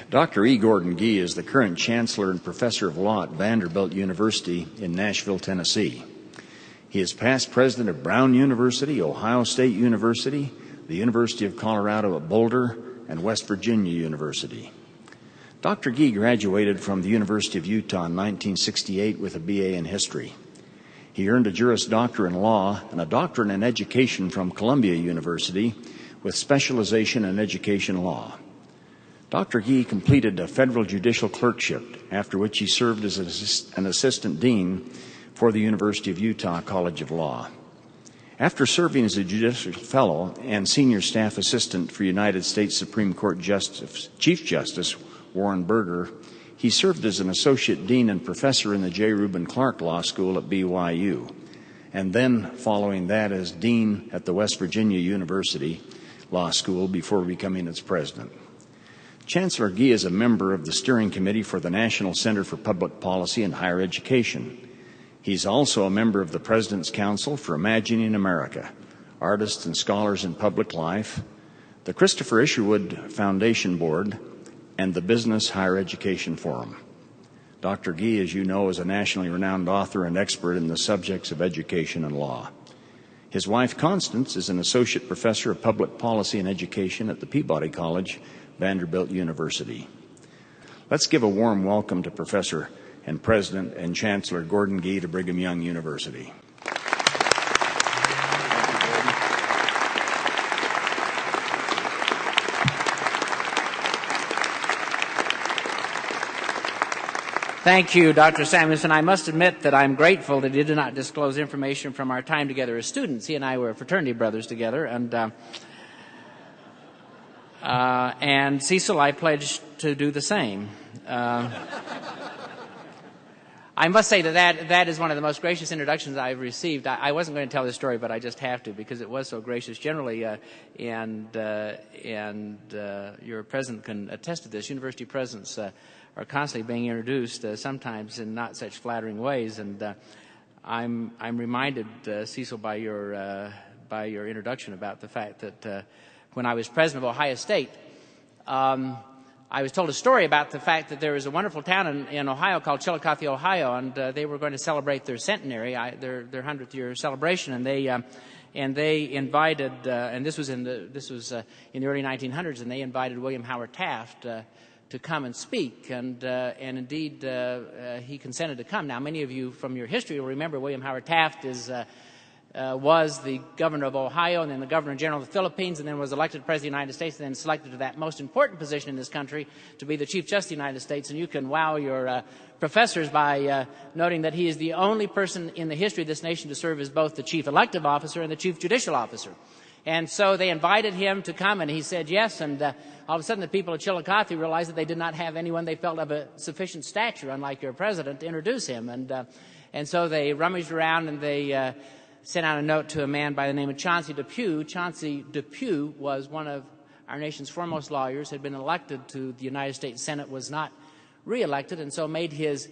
Dr. E. Gordon Gee is the current Chancellor and Professor of Law at Vanderbilt University in Nashville, Tennessee. He is past president of Brown University, Ohio State University, the University of Colorado at Boulder, and West Virginia University. Dr. Gee graduated from the University of Utah in 1968 with a BA in history. He earned a Juris Doctor in Law and a Doctorate in Education from Columbia University with specialization in education law. Dr. Gee completed a federal judicial clerkship, after which he served as an assistant dean for the University of Utah College of Law. After serving as a judicial fellow and senior staff assistant for United States Supreme Court Chief Justice Warren Burger, he served as an associate dean and professor in the J. Reuben Clark Law School at BYU, and then following that as dean at the West Virginia University Law School before becoming its president. Chancellor Gee is a member of the Steering Committee for the National Center for Public Policy and Higher Education. He's also a member of the President's Council for Imagining America, Artists and Scholars in Public Life, the Christopher Isherwood Foundation Board, and the Business Higher Education Forum. Dr. Gee, as you know, is a nationally renowned author and expert in the subjects of education and law. His wife, Constance, is an associate professor of public policy and education at the Peabody College, Vanderbilt University. Let's give a warm welcome to Professor and President and Chancellor Gordon Gee to Brigham Young University. Thank you, Dr. Samuelson. I must admit that I'm grateful that he did not disclose information from our time together as students. He and I were fraternity brothers together, and Cecil, I pledge to do the same. I must say that is one of the most gracious introductions I've received. I wasn't going to tell this story, but I just have to because it was so gracious. Generally, and your president can attest to this, university presidents are constantly being introduced, sometimes in not such flattering ways. And I'm reminded, Cecil, by your introduction about the fact that when I was president of Ohio State, I was told a story about the fact that there is a wonderful town in Ohio called Chillicothe, Ohio, and they were going to celebrate their centenary, their 100th year celebration, and they invited, and this was in the early 1900s, and they invited William Howard Taft to come and speak, and indeed he consented to come. Now, many of you from your history will remember William Howard Taft was the governor of Ohio and then the governor general of the Philippines and then was elected president of the United States and then selected to that most important position in this country to be the Chief Justice of the United States. And you can wow your professors by noting that he is the only person in the history of this nation to serve as both the chief elective officer and the chief judicial officer. And so they invited him to come, and he said yes, and all of a sudden the people of Chillicothe realized that they did not have anyone they felt of a sufficient stature, unlike your president, to introduce him. And so they rummaged around and they sent out a note to a man by the name of Chauncey Depew. Chauncey Depew was one of our nation's foremost lawyers, had been elected to the United States Senate, was not reelected, and so made his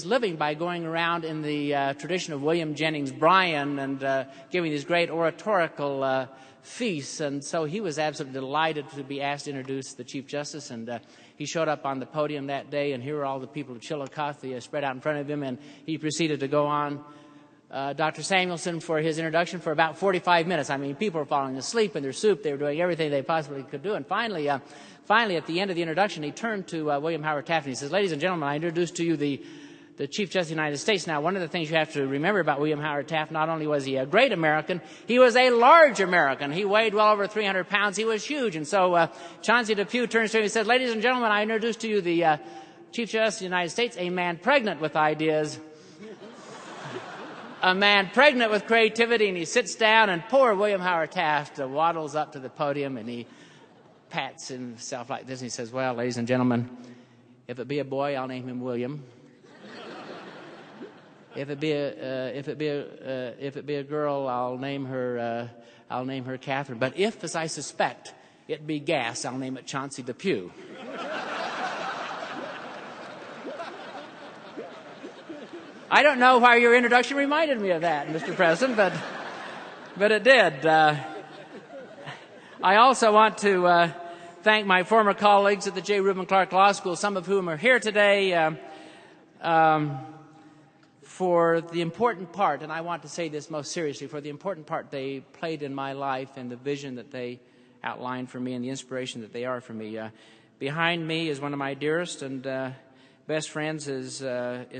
living by going around in the tradition of William Jennings Bryan and giving these great oratorical feasts. And so he was absolutely delighted to be asked to introduce the Chief Justice, and he showed up on the podium that day, and here were all the people of Chillicothe spread out in front of him, and he proceeded to go on, Dr. Samuelson, for his introduction for about 45 minutes. I mean, people were falling asleep in their soup. They were doing everything they possibly could do. And finally, at the end of the introduction, he turned to William Howard Taft and he says, "Ladies and gentlemen, I introduce to you the Chief Justice of the United States." Now, one of the things you have to remember about William Howard Taft, not only was he a great American, he was a large American. He weighed well over 300 pounds. He was huge. And so Chauncey Depew turns to him and says, "Ladies and gentlemen, I introduce to you the Chief Justice of the United States, a man pregnant with ideas." A man pregnant with creativity, and he sits down, and poor William Howard Taft waddles up to the podium, and he pats himself like this, and he says, "Well, ladies and gentlemen, if it be a boy, I'll name him William. If it be a girl, I'll name her Catherine. But if, as I suspect, it be gas, I'll name it Chauncey Depew." I don't know why your introduction reminded me of that, Mr. President, but it did. I also want to thank my former colleagues at the J. Reuben Clark Law School, some of whom are here today, for the important part, and I want to say this most seriously, for the important part they played in my life and the vision that they outlined for me and the inspiration that they are for me. Behind me is one of my dearest and best friends is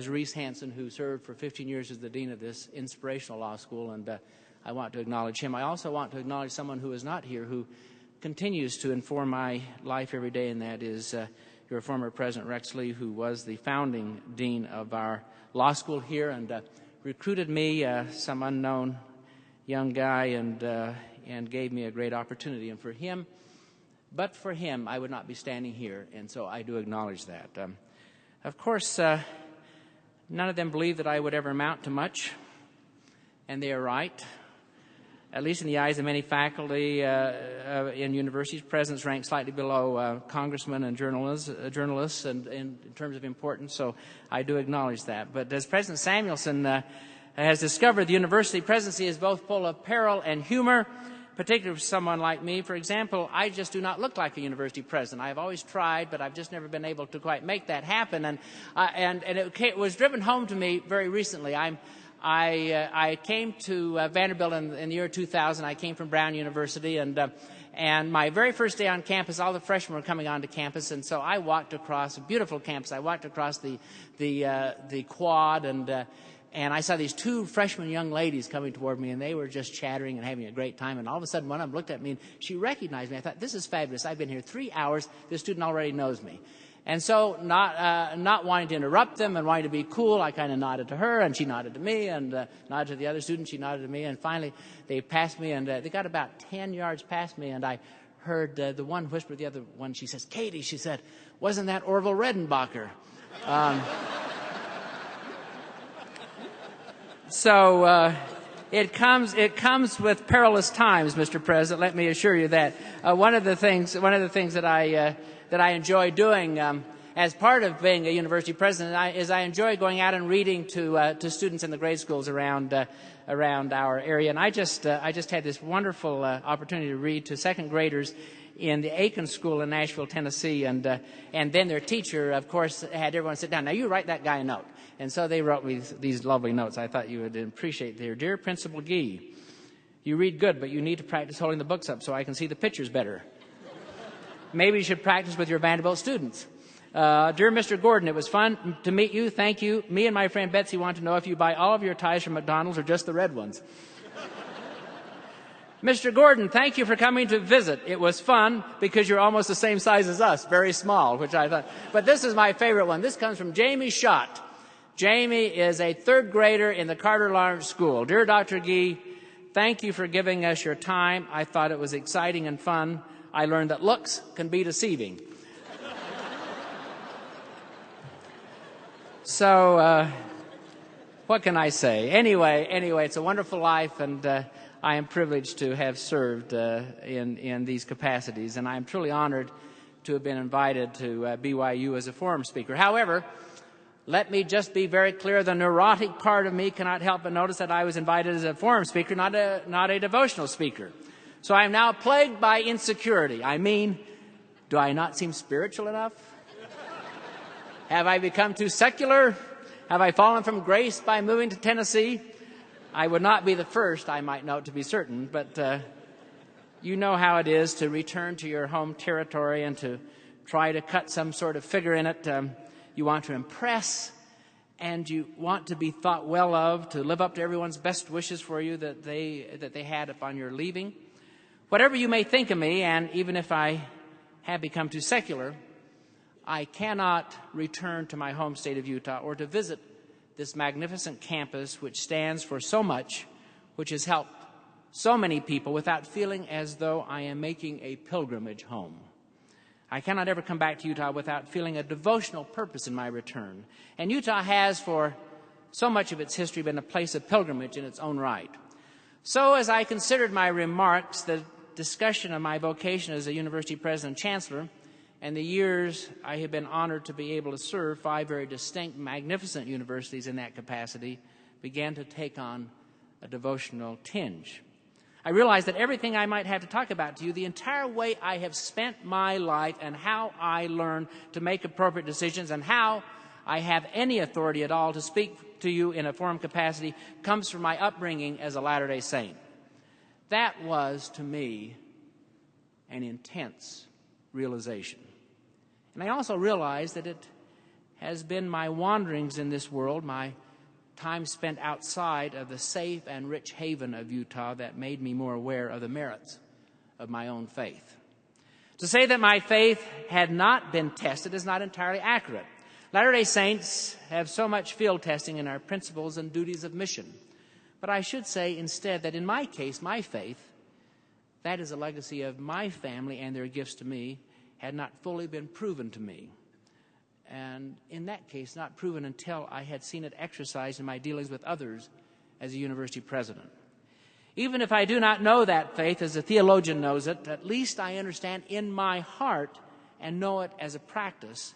Reese Hansen, who served for 15 years as the dean of this inspirational law school, and I want to acknowledge him. I also want to acknowledge someone who is not here, who continues to inform my life every day, and that is your former President Rex Lee, who was the founding dean of our law school here and recruited me, some unknown young guy, and gave me a great opportunity. And for him, but for him, I would not be standing here, and so I do acknowledge that. Of course, none of them believed that I would ever amount to much, and they are right. At least in the eyes of many faculty in universities, presidents rank slightly below congressmen and journalists and in terms of importance, so I do acknowledge that. But as President Samuelson has discovered, the university presidency is both full of peril and humor, particularly for someone like me. For example, I just do not look like a university president. I have always tried, but I've just never been able to quite make that happen. And it was driven home to me very recently. I came to Vanderbilt in the year 2000. I came from Brown University, and my very first day on campus, all the freshmen were coming onto campus, and so I walked across a beautiful campus. I walked across the quad, and I saw these two freshman young ladies coming toward me, and they were just chattering and having a great time. And all of a sudden, one of them looked at me, and she recognized me. I thought, this is fabulous. I've been here 3 hours. This student already knows me. And so, not wanting to interrupt them and wanting to be cool, I kind of nodded to her, and she nodded to me, and nodded to the other student. She nodded to me, and finally, they passed me, and they got about 10 yards past me, and I heard the one whisper to the other one. She says, "Katie," she said, "wasn't that Orville Redenbacher?" So it comes with perilous times, Mr. President. Let me assure you that one of the things that I enjoy doing as part of being a university president is I enjoy going out and reading to students in the grade schools around our area. And I just had this wonderful opportunity to read to second graders in the Aiken School in Nashville, Tennessee, and then their teacher, of course, had everyone sit down. Now, you write that guy a note. And so they wrote me these lovely notes I thought you would appreciate there. "Dear Principal Gee, you read good, but you need to practice holding the books up so I can see the pictures better. Maybe you should practice with your Vanderbilt students. Dear Mr. Gordon, it was fun to meet you. Thank you. Me and my friend Betsy want to know if you buy all of your ties from McDonald's or just the red ones. Mr. Gordon, thank you for coming to visit. It was fun because you're almost the same size as us, very small," which I thought. But this is my favorite one. This comes from Jamie Schott. Jamie is a third grader in the Carter Lawrence School. "Dear Dr. Gee, thank you for giving us your time. I thought it was exciting and fun. I learned that looks can be deceiving." So, what can I say? Anyway, it's a wonderful life, and I am privileged to have served in these capacities, and I am truly honored to have been invited to BYU as a forum speaker. However, let me just be very clear, the neurotic part of me cannot help but notice that I was invited as a forum speaker, not a devotional speaker. So I am now plagued by insecurity. I mean, do I not seem spiritual enough? Have I become too secular? Have I fallen from grace by moving to Tennessee? I would not be the first, I might note, to be certain, but you know how it is to return to your home territory and to try to cut some sort of figure in it. You want to impress, and you want to be thought well of, to live up to everyone's best wishes for you that they had upon your leaving. Whatever you may think of me, and even if I have become too secular, I cannot return to my home state of Utah or to visit this magnificent campus which stands for so much, which has helped so many people, without feeling as though I am making a pilgrimage home. I cannot ever come back to Utah without feeling a devotional purpose in my return. And Utah has, for so much of its history, been a place of pilgrimage in its own right. So as I considered my remarks, the discussion of my vocation as a university president and chancellor, and the years I have been honored to be able to serve 5 very distinct, magnificent universities in that capacity, began to take on a devotional tinge. I realized that everything I might have to talk about to you, the entire way I have spent my life and how I learned to make appropriate decisions and how I have any authority at all to speak to you in a forum capacity, comes from my upbringing as a Latter-day Saint. That was, to me, an intense realization. And I also realized that it has been my wanderings in this world, my time spent outside of the safe and rich haven of Utah, that made me more aware of the merits of my own faith. To say that my faith had not been tested is not entirely accurate. Latter-day Saints have so much field testing in our principles and duties of mission. But I should say instead that in my case, my faith, that is a legacy of my family and their gifts to me, had not fully been proven to me. And in that case, not proven until I had seen it exercised in my dealings with others as a university president. Even if I do not know that faith as a theologian knows it, at least I understand in my heart and know it as a practice,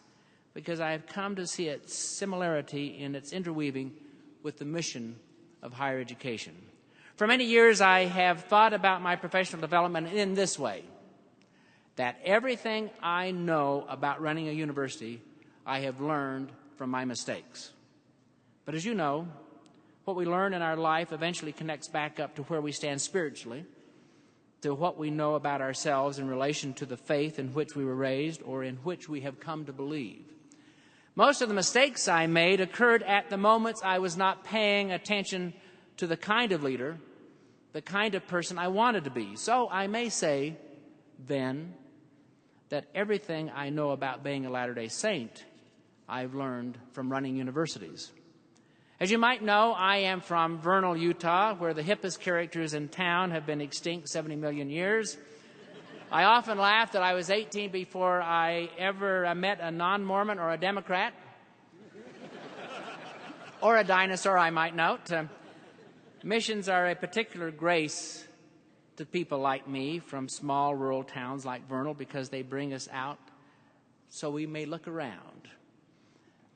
because I have come to see its similarity in its interweaving with the mission of higher education. For many years, I have thought about my professional development in this way, that everything I know about running a university I have learned from my mistakes. But as you know, what we learn in our life eventually connects back up to where we stand spiritually, to what we know about ourselves in relation to the faith in which we were raised or in which we have come to believe. Most of the mistakes I made occurred at the moments I was not paying attention to the kind of leader, the kind of person I wanted to be. So I may say, then, that everything I know about being a Latter-day Saint I've learned from running universities. As you might know, I am from Vernal, Utah, where the hippest characters in town have been extinct 70 million years. I often laugh that I was 18 before I ever met a non-Mormon or a Democrat, or a dinosaur, I might note. Missions are a particular grace to people like me from small rural towns like Vernal because they bring us out so we may look around.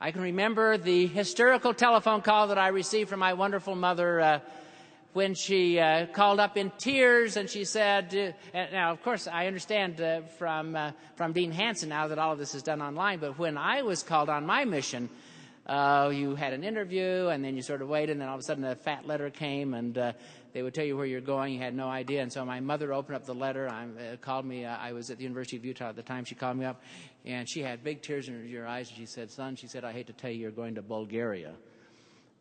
I can remember the hysterical telephone call that I received from my wonderful mother when she called up in tears and she said, now, of course, I understand from Dean Hansen now that all of this is done online, but when I was called on my mission, you had an interview and then you sort of waited and then all of a sudden a fat letter came and they would tell you where you're going. You had no idea. And so my mother opened up the letter, called me. I was at the University of Utah at the time. She called me up and she had big tears in her eyes and she said, son, she said, I hate to tell you, you're going to Bulgaria.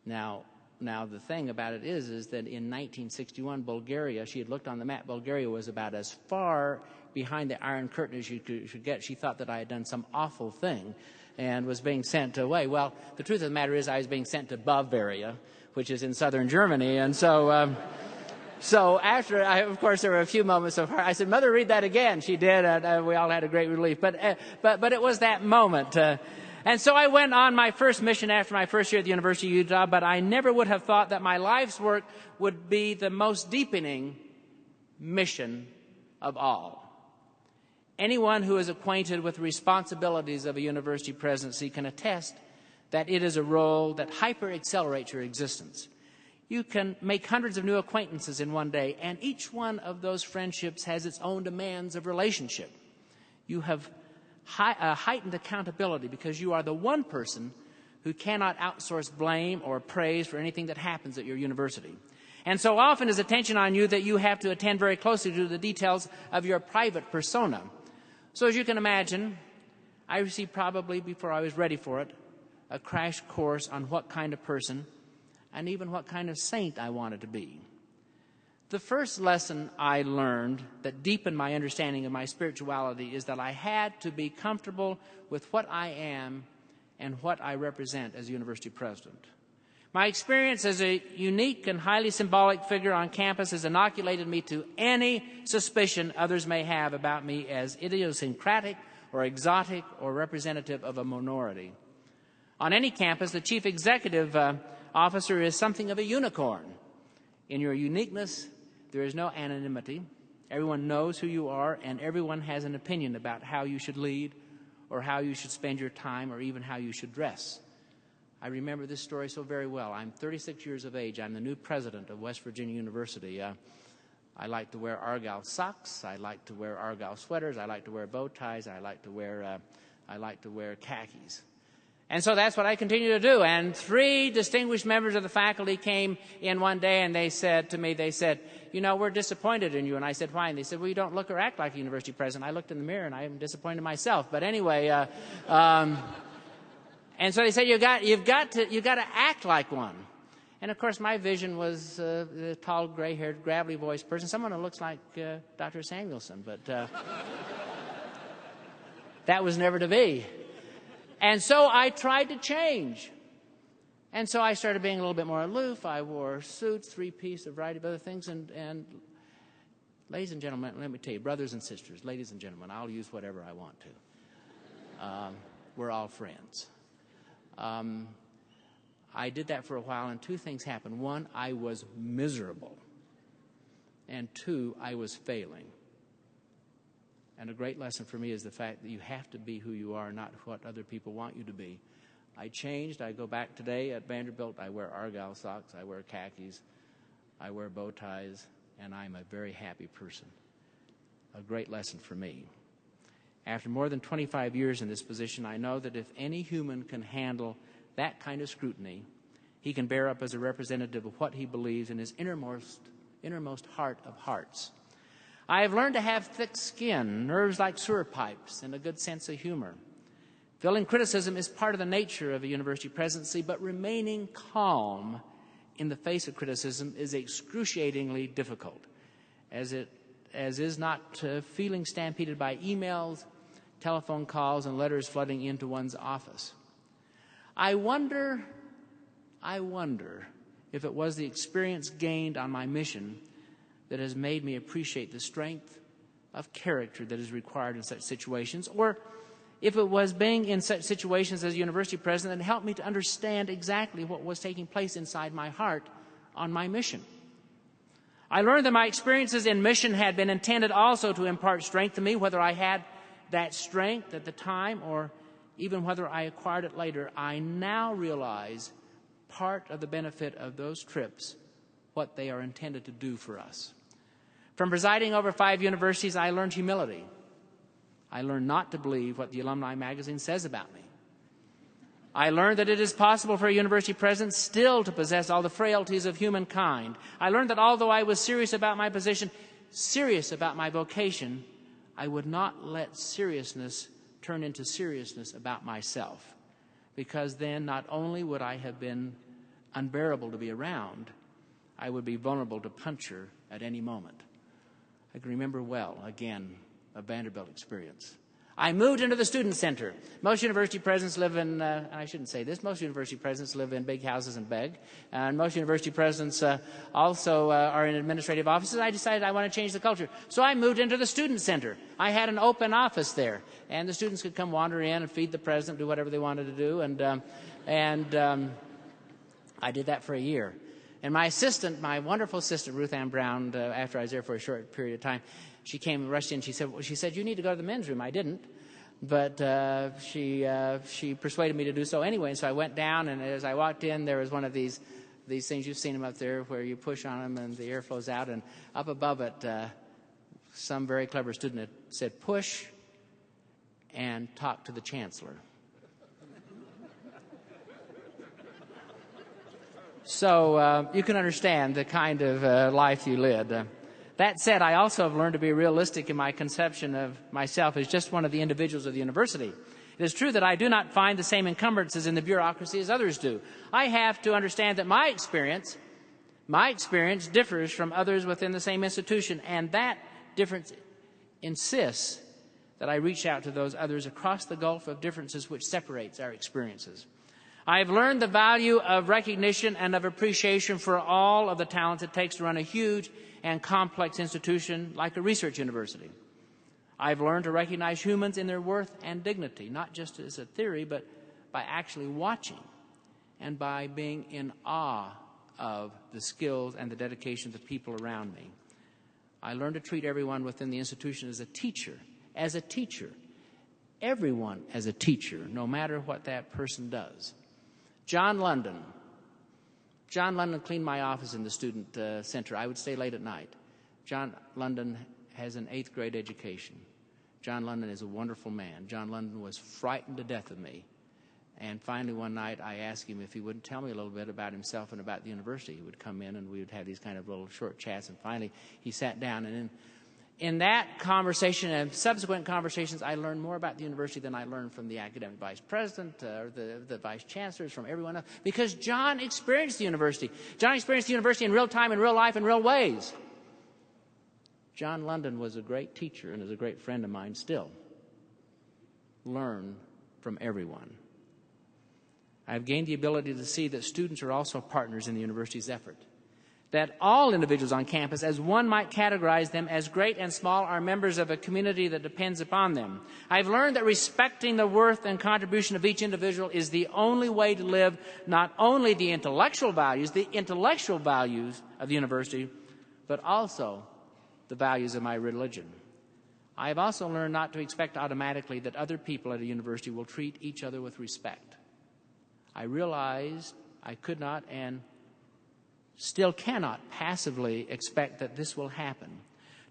Now the thing about it is that in 1961, Bulgaria, she had looked on the map, Bulgaria was about as far behind the Iron Curtain as you could get. She thought that I had done some awful thing and was being sent away. Well, the truth of the matter is I was being sent to Bavaria, which is in southern Germany. And so so after, of course, there were a few moments of her. I said, Mother, read that again. She did. We all had a great relief. But it was that moment. And so I went on my first mission after my first year at the University of Utah, but I never would have thought that my life's work would be the most deepening mission of all. Anyone who is acquainted with the responsibilities of a university presidency can attest that it is a role that hyper-accelerates your existence. You can make hundreds of new acquaintances in one day, and each one of those friendships has its own demands of relationship. You have heightened accountability because you are the one person who cannot outsource blame or praise for anything that happens at your university. And so often is attention on you that you have to attend very closely to the details of your private persona. So as you can imagine, I received probably, before I was ready for it, a crash course on what kind of person and even what kind of saint I wanted to be. The first lesson I learned that deepened my understanding of my spirituality is that I had to be comfortable with what I am and what I represent as university president. My experience as a unique and highly symbolic figure on campus has inoculated me to any suspicion others may have about me as idiosyncratic or exotic or representative of a minority. On any campus, the chief executive officer is something of a unicorn. In your uniqueness, there is no anonymity. Everyone knows who you are, and everyone has an opinion about how you should lead or how you should spend your time or even how you should dress. I remember this story so very well. I'm 36 years of age. I'm the new president of West Virginia University. I like to wear argyle socks. I like to wear argyle sweaters. I like to wear bow ties. I like to wear khakis. And so that's what I continue to do. And 3 distinguished members of the faculty came in one day and they said to me, you know, we're disappointed in you. And I said, why? And they said, well, you don't look or act like a university president. I looked in the mirror and I am disappointed myself. But anyway, and so they said, you've got to act like one. And of course, my vision was the tall, gray-haired, gravelly-voiced person, someone who looks like Dr. Samuelson. But that was never to be. And so I tried to change. And so I started being a little bit more aloof. I wore suits, 3-piece, a variety of other things. And ladies and gentlemen, let me tell you, brothers and sisters, ladies and gentlemen, I'll use whatever I want to. We're all friends. I did that for a while, and 2 things happened. 1, I was miserable. And 2, I was failing. And a great lesson for me is the fact that you have to be who you are, not what other people want you to be. I changed. I go back today at Vanderbilt. I wear argyle socks. I wear khakis. I wear bow ties. And I'm a very happy person. A great lesson for me. After more than 25 years in this position, I know that if any human can handle that kind of scrutiny, he can bear up as a representative of what he believes in his innermost heart of hearts. I have learned to have thick skin, nerves like sewer pipes, and a good sense of humor. Feeling criticism is part of the nature of a university presidency, but remaining calm in the face of criticism is excruciatingly difficult, as is not feeling stampeded by emails, telephone calls, and letters flooding into one's office. I wonder if it was the experience gained on my mission that has made me appreciate the strength of character that is required in such situations, or if it was being in such situations as university president that helped me to understand exactly what was taking place inside my heart on my mission. I learned that my experiences in mission had been intended also to impart strength to me, whether I had that strength at the time or even whether I acquired it later. I now realize part of the benefit of those trips, what they are intended to do for us. From presiding over 5 universities, I learned humility. I learned not to believe what the alumni magazine says about me. I learned that it is possible for a university president still to possess all the frailties of humankind. I learned that although I was serious about my position, serious about my vocation, I would not let seriousness turn into seriousness about myself, because then not only would I have been unbearable to be around, I would be vulnerable to puncture at any moment. I can remember well, again, a Vanderbilt experience. I moved into the student center. Most university presidents live in, I shouldn't say this, most university presidents live in big houses and beg. And most university presidents also are in administrative offices. I decided I want to change the culture. So I moved into the student center. I had an open office there. And the students could come wander in and feed the president, do whatever they wanted to do. And I did that for a year. And my assistant, my wonderful assistant, Ruth Ann Brown, after I was there for a short period of time, she came and rushed in. She said, you need to go to the men's room. I didn't, but she persuaded me to do so anyway. And so I went down, and as I walked in, there was one of these things, you've seen them up there, where you push on them and the air flows out. And up above it, some very clever student had said, push and talk to the chancellor. So you can understand the kind of life you led. That said, I also have learned to be realistic in my conception of myself as just one of the individuals of the university. It is true that I do not find the same encumbrances in the bureaucracy as others do. I have to understand that my experience differs from others within the same institution, and that difference insists that I reach out to those others across the gulf of differences which separates our experiences. I have learned the value of recognition and of appreciation for all of the talents it takes to run a huge and complex institution like a research university. I've learned to recognize humans in their worth and dignity, not just as a theory, but by actually watching and by being in awe of the skills and the dedication of the people around me. I learned to treat everyone within the institution as a teacher, everyone as a teacher, no matter what that person does. John London cleaned my office in the student center. I would stay late at night. John London has an 8th grade education. John London is a wonderful man. John London was frightened to death of me. And finally, one night, I asked him if he wouldn't tell me a little bit about himself and about the university. He would come in, and we would have these kind of little short chats. And finally, he sat down. And in that conversation and subsequent conversations, I learned more about the university than I learned from the academic vice president or the vice chancellors, from everyone else. Because John experienced the university. John experienced the university in real time, in real life, in real ways. John London was a great teacher and is a great friend of mine still. Learn from everyone. I've gained the ability to see that students are also partners in the university's effort. That all individuals on campus, as one might categorize them as great and small, are members of a community that depends upon them. I've learned that respecting the worth and contribution of each individual is the only way to live not only the intellectual values of the university, but also the values of my religion. I have also learned not to expect automatically that other people at a university will treat each other with respect. I realized I could not and still cannot passively expect that this will happen.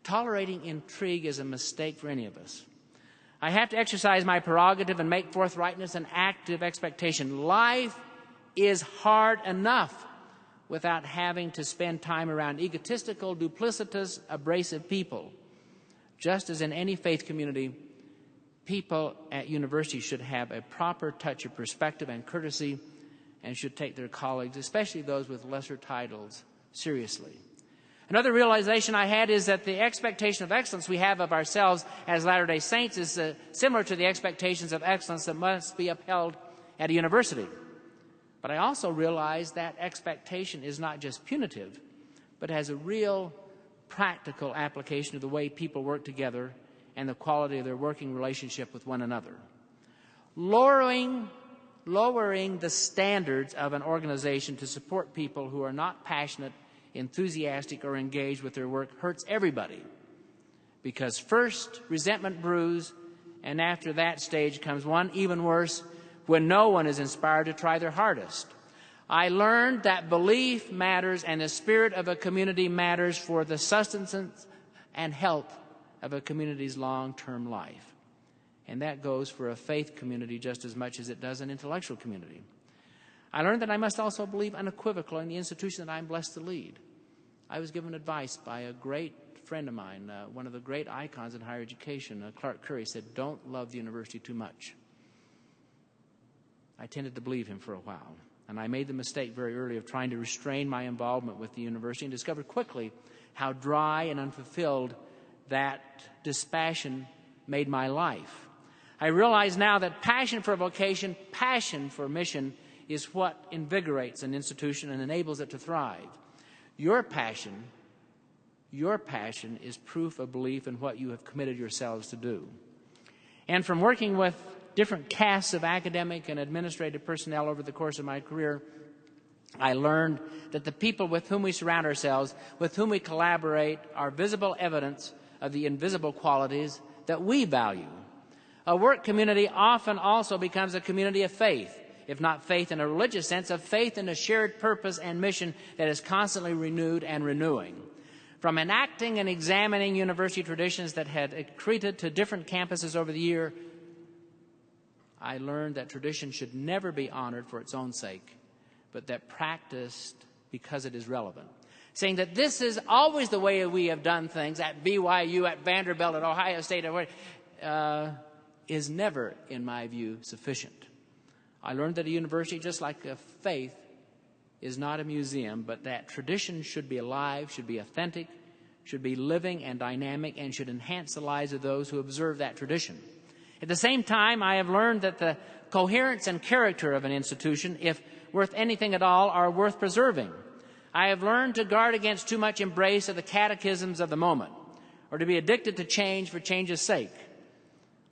Tolerating intrigue is a mistake for any of us. I have to exercise my prerogative and make forthrightness an active expectation. Life is hard enough without having to spend time around egotistical, duplicitous, abrasive people. Just as in any faith community, people at universities should have a proper touch of perspective and courtesy and should take their colleagues, especially those with lesser titles, seriously. Another realization I had is that the expectation of excellence we have of ourselves as Latter-day Saints is similar to the expectations of excellence that must be upheld at a university. But I also realized that expectation is not just punitive, but has a real practical application of the way people work together and the quality of their working relationship with one another. Lowering the standards of an organization to support people who are not passionate, enthusiastic, or engaged with their work hurts everybody. Because first, resentment brews, and after that stage comes one even worse, when no one is inspired to try their hardest. I learned that belief matters and the spirit of a community matters for the sustenance and health of a community's long-term life. And that goes for a faith community just as much as it does an intellectual community. I learned that I must also believe unequivocally in the institution that I'm blessed to lead. I was given advice by a great friend of mine, one of the great icons in higher education, Clark Curry, said, "Don't love the university too much." I tended to believe him for a while, and I made the mistake very early of trying to restrain my involvement with the university and discovered quickly how dry and unfulfilled that dispassion made my life. I realize now that passion for vocation, passion for mission, is what invigorates an institution and enables it to thrive. Your passion is proof of belief in what you have committed yourselves to do. And from working with different casts of academic and administrative personnel over the course of my career, I learned that the people with whom we surround ourselves, with whom we collaborate, are visible evidence of the invisible qualities that we value. A work community often also becomes a community of faith, if not faith in a religious sense, of faith in a shared purpose and mission that is constantly renewed and renewing. From enacting and examining university traditions that had accreted to different campuses over the year, I learned that tradition should never be honored for its own sake, but that practiced because it is relevant. Saying that this is always the way we have done things at BYU, at Vanderbilt, at Ohio State, is never, in my view, sufficient. I learned that a university, just like a faith, is not a museum, but that tradition should be alive, should be authentic, should be living and dynamic, and should enhance the lives of those who observe that tradition. At the same time, I have learned that the coherence and character of an institution, if worth anything at all, are worth preserving. I have learned to guard against too much embrace of the catechisms of the moment, or to be addicted to change for change's sake.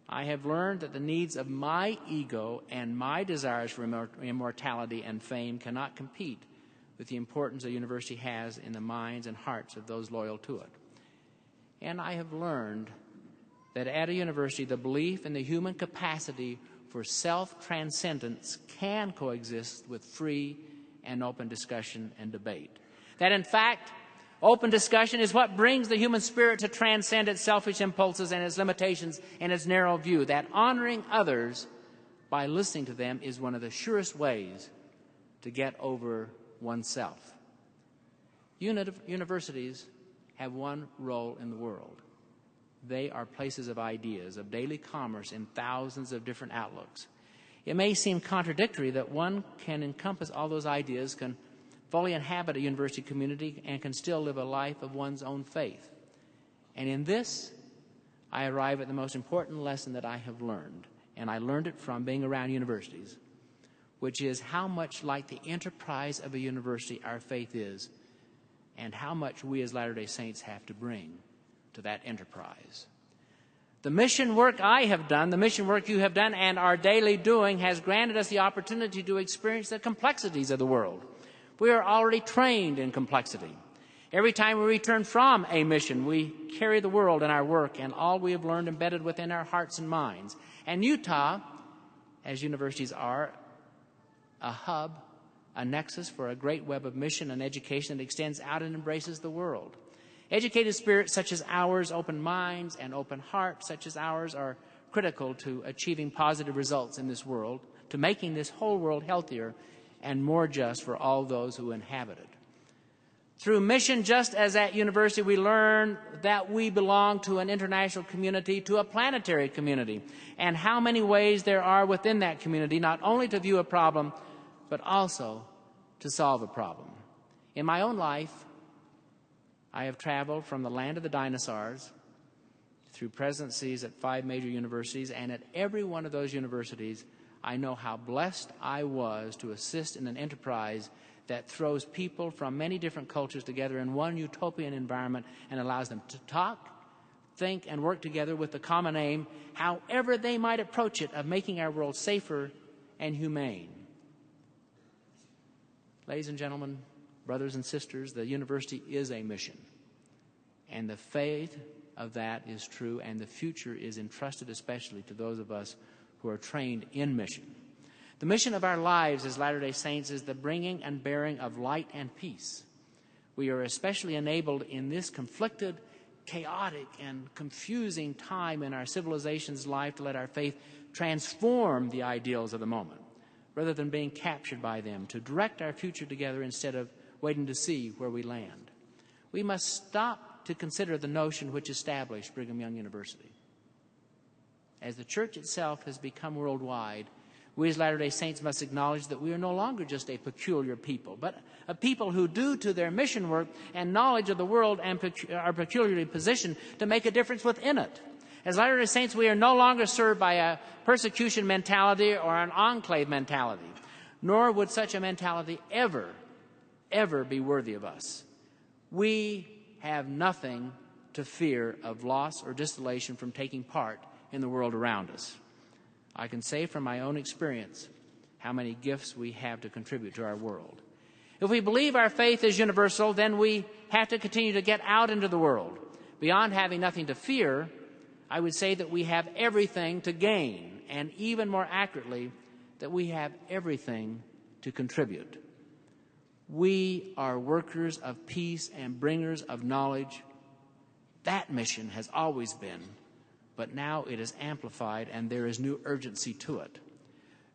I have learned that the needs of my ego and my desires for immortality and fame cannot compete with the importance a university has in the minds and hearts of those loyal to it. And I have learned that at a university, the belief in the human capacity for self-transcendence can coexist with free and open discussion and debate. That, in fact, Open discussion is what brings the human spirit to transcend its selfish impulses and its limitations and its narrow view. That honoring others by listening to them is one of the surest ways to get over oneself. Universities have one role in the world. They are places of ideas, of daily commerce in thousands of different outlooks. It may seem contradictory that one can encompass all those ideas, can fully inhabit a university community, and can still live a life of one's own faith. And in this, I arrive at the most important lesson that I have learned, and I learned it from being around universities, which is how much like the enterprise of a university our faith is, and how much we as Latter-day Saints have to bring to that enterprise. The mission work I have done, the mission work you have done, and our daily doing has granted us the opportunity to experience the complexities of the world. We are already trained in complexity. Every time we return from a mission, we carry the world in our work and all we have learned embedded within our hearts and minds. And Utah, as universities are, a hub, a nexus for a great web of mission and education that extends out and embraces the world. Educated spirits such as ours, open minds and open hearts such as ours are critical to achieving positive results in this world, to making this whole world healthier and more just for all those who inhabit it. Through mission, just as at university, we learn that we belong to an international community, to a planetary community, and how many ways there are within that community, not only to view a problem, but also to solve a problem. In my own life, I have traveled from the land of the dinosaurs through presidencies at 5 major universities, and at every one of those universities, I know how blessed I was to assist in an enterprise that throws people from many different cultures together in one utopian environment and allows them to talk, think, and work together with the common aim, however they might approach it, of making our world safer and humane. Ladies and gentlemen, brothers and sisters, the university is a mission, and the faith of that is true, and the future is entrusted especially to those of us who are trained in mission. The mission of our lives as Latter-day Saints is the bringing and bearing of light and peace. We are especially enabled in this conflicted, chaotic, and confusing time in our civilization's life to let our faith transform the ideals of the moment, rather than being captured by them, to direct our future together instead of waiting to see where we land. We must stop to consider the notion which established Brigham Young University. As the church itself has become worldwide, we as Latter-day Saints must acknowledge that we are no longer just a peculiar people, but a people who, due to their mission work and knowledge of the world, are peculiarly positioned to make a difference within it. As Latter-day Saints, we are no longer served by a persecution mentality or an enclave mentality, nor would such a mentality ever be worthy of us. We have nothing to fear of loss or distillation from taking part in the world around us. I can say from my own experience how many gifts we have to contribute to our world. If we believe our faith is universal, then we have to continue to get out into the world. Beyond having nothing to fear, I would say that we have everything to gain, and even more accurately, that we have everything to contribute. We are workers of peace and bringers of knowledge. That mission has always been, but now it is amplified and there is new urgency to it.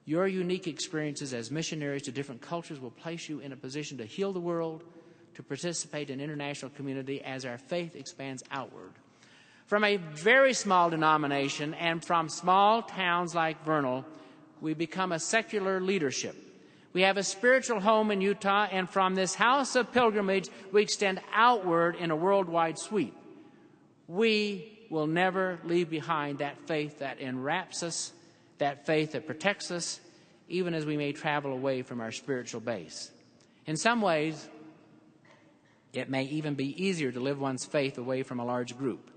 Your unique experiences as missionaries to different cultures will place you in a position to heal the world, to participate in international community as our faith expands outward. From a very small denomination and from small towns like Vernal, we become a secular leadership. We have a spiritual home in Utah, and from this house of pilgrimage, we extend outward in a worldwide sweep. We will never leave behind that faith that enwraps us, that faith that protects us, even as we may travel away from our spiritual base. In some ways, it may even be easier to live one's faith away from a large group.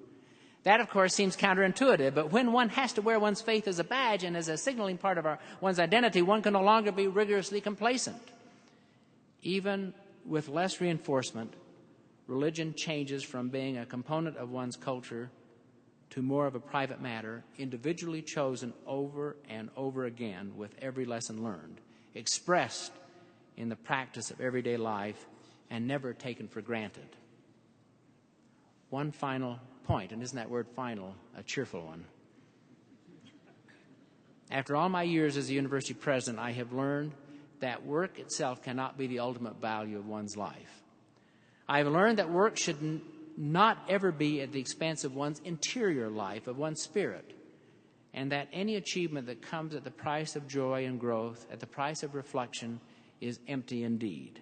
That, of course, seems counterintuitive, but when one has to wear one's faith as a badge and as a signaling part of one's identity, one can no longer be rigorously complacent. Even with less reinforcement, religion changes from being a component of one's culture to more of a private matter, individually chosen over and over again with every lesson learned, expressed in the practice of everyday life, and never taken for granted. one final point, and isn't that word final a cheerful one? After all my years as a university president, I have learned that work itself cannot be the ultimate value of one's life. I have learned that work should not ever be at the expense of one's interior life, of one's spirit, and that any achievement that comes at the price of joy and growth, at the price of reflection, is empty indeed.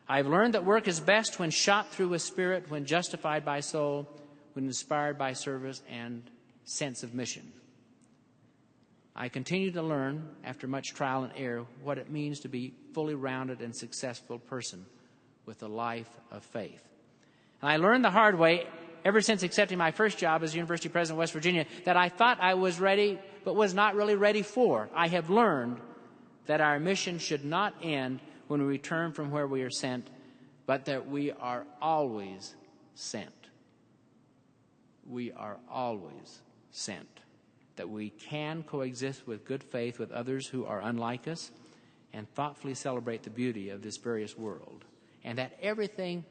I have learned that work is best when shot through with spirit, when justified by soul, when inspired by service and sense of mission. I continue to learn, after much trial and error, what it means to be a fully rounded and successful person with a life of faith. And I learned the hard way, ever since accepting my first job as university president of West Virginia, that I thought I was ready, but was not really ready for. I have learned that our mission should not end when we return from where we are sent, but that we are always sent. We are always sent. That we can coexist with good faith with others who are unlike us and thoughtfully celebrate the beauty of this various world. And that everything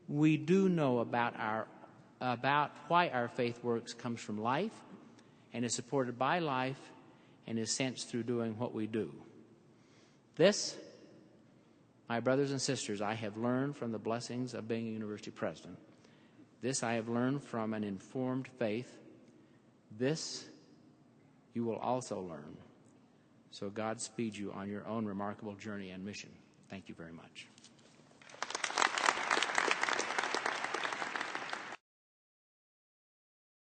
we do know about why our faith works comes from life and is supported by life and is sensed through doing what we do. This, my brothers and sisters, I have learned from the blessings of being a university president. This I have learned from an informed faith. This you will also learn. So God speed you on your own remarkable journey and mission. Thank you very much.